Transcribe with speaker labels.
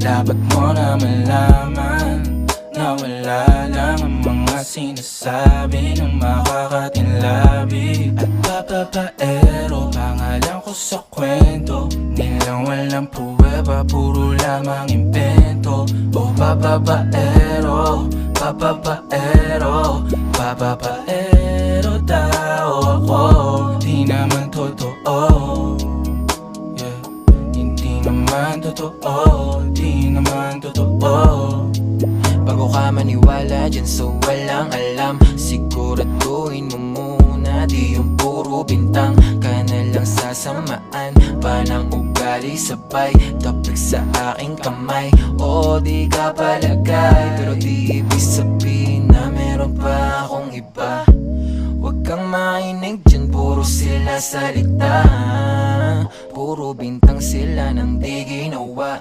Speaker 1: Dapat mo na malaman na wala lang ang mga sinasabi ng makakatinlabi. At papapaero, pangalan ko sa kwento, nilang walang pruweba, puro lamang invento. O papapaero, papapaero, papapaero daw ako. Di naman totoo, yeah. Hindi naman totoo, di naman totoo.
Speaker 2: Bago ka maniwala dyan so walang alam, siguraduhin mo muna di yung puro bintang ka na lang sasamaan pa ng ugali sabay tapik sa aking kamay. O di ka palagay pero di ibig sabihin na meron pa akong iba. Huwag kang mainig dyan, puro sila salita, puro bintang sila nang di ginawa.